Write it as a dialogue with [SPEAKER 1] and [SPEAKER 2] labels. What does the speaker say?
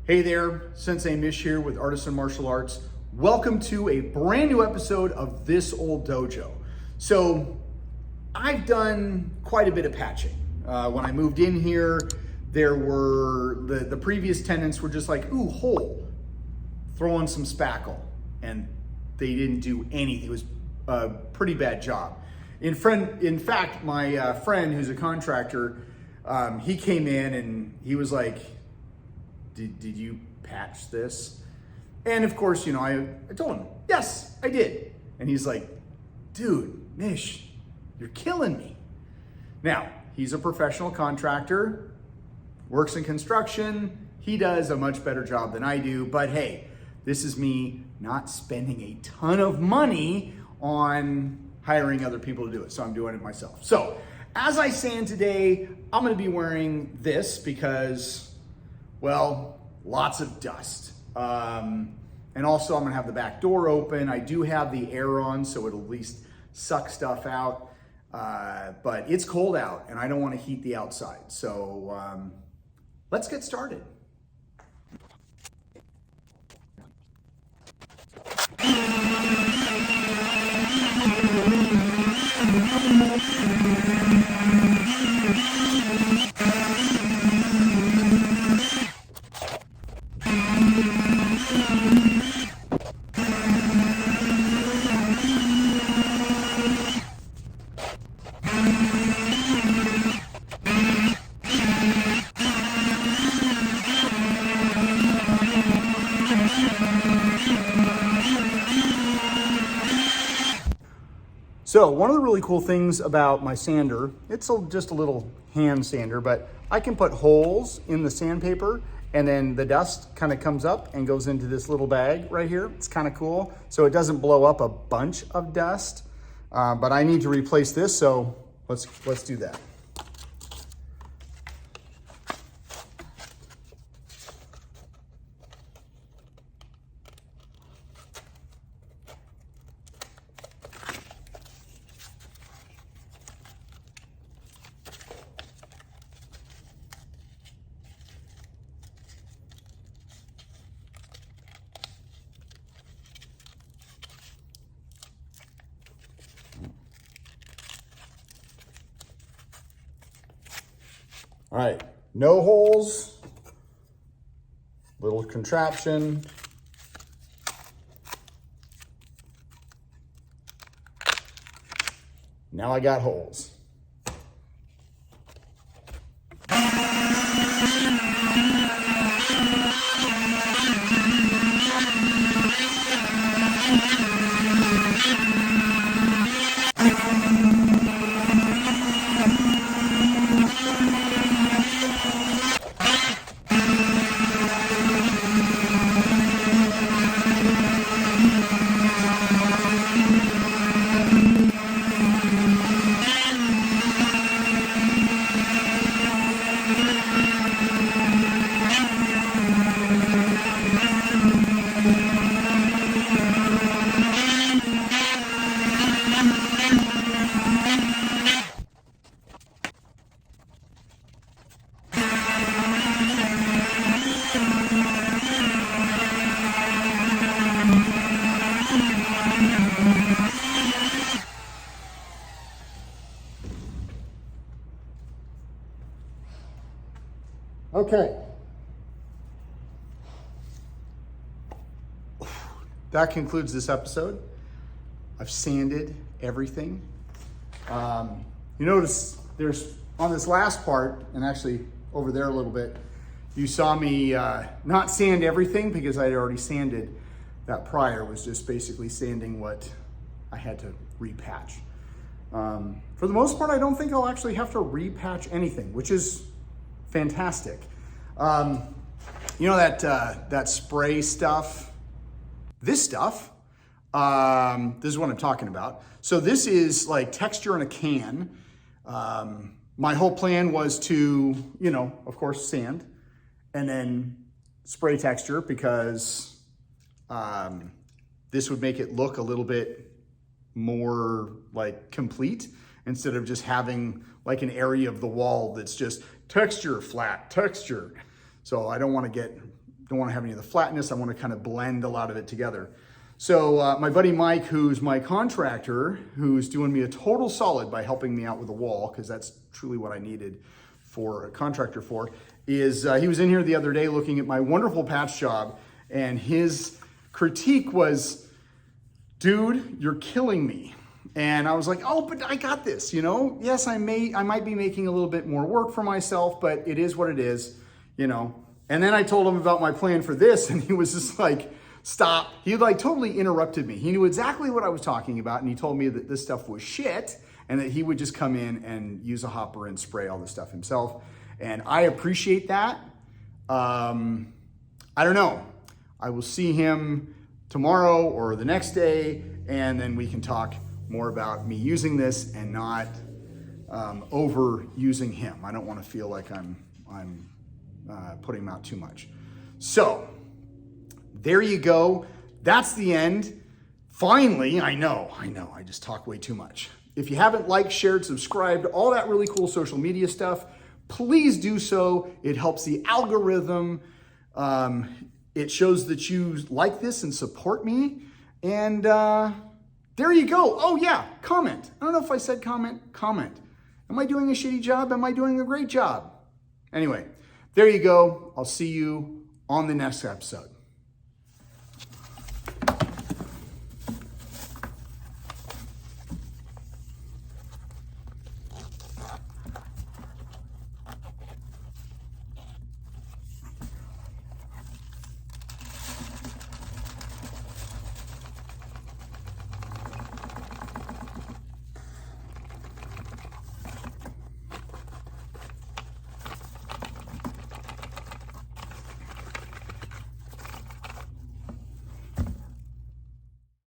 [SPEAKER 1] Hey there, Sensei Mish here with Artisan Martial Arts. Welcome to a brand new episode of This Old Dojo. So I've done quite a bit of patching. When I moved in here, there were, the previous tenants were just like, ooh, hole, throw on some spackle. And they didn't do anything. It was a pretty bad job. In fact, my friend who's a contractor, he came in and he was like, did you patch this? And of course, you know, I told him, yes, I did. And he's like, dude, Mish, you're killing me. Now, he's a professional contractor, works in construction. He does a much better job than I do, but hey, this is me not spending a ton of money on hiring other people to do it. So I'm doing it myself. So as I sand today, I'm gonna be wearing this because, well, lots of dust. And also I'm gonna have the back door open. I do have the air on, so it'll at least suck stuff out. But it's cold out and I don't wanna heat the outside. So let's get started. So one of the really cool things about my sander, it's just a little hand sander, but I can put holes in the sandpaper and then the dust kind of comes up and goes into this little bag right here. It's kind of cool. So it doesn't blow up a bunch of dust, but I need to replace this. So let's do that. All right, no holes, little contraption. Now I got holes. Okay. That concludes this episode. I've sanded everything. You notice there's, on this last part, and actually over there a little bit, you saw me not sand everything because I'd already sanded. That prior was just basically sanding what I had to repatch. For the most part, I don't think I'll actually have to repatch anything, which is fantastic. You know that spray stuff? This stuff, this is what I'm talking about. So this is like texture in a can. My whole plan was to, you know, of course, sand and then spray texture because this would make it look a little bit more like complete instead of just having like an area of the wall that's just texture, flat texture. So I don't want to get don't want to have any of the flatness. I want to kind of blend a lot of it together. So my buddy Mike, who's my contractor, who's doing me a total solid by helping me out with the wall, because that's truly what I needed for a contractor for, is he was in here the other day looking at my wonderful patch job, and his critique was, dude, you're killing me. And I was like, oh, but I got this, you know? Yes, I might be making a little bit more work for myself, but it is what it is, you know? And then I told him about my plan for this, and he was just like, stop. He like totally interrupted me. He knew exactly what I was talking about, and he told me that this stuff was shit, and that he would just come in and use a hopper and spray all this stuff himself. And I appreciate that. I don't know. I will see him tomorrow or the next day, and then we can talk more about me using this and not overusing him. I don't want to feel like I'm putting him out too much. So there you go. That's the end. Finally, I know, I just talk way too much. If you haven't liked, shared, subscribed, all that really cool social media stuff, please do so. It helps the algorithm. It shows that you like this and support me. And there you go. Oh yeah, comment. I don't know if I said comment. Am I doing a shitty job? Am I doing a great job? Anyway, there you go. I'll see you on the next episode.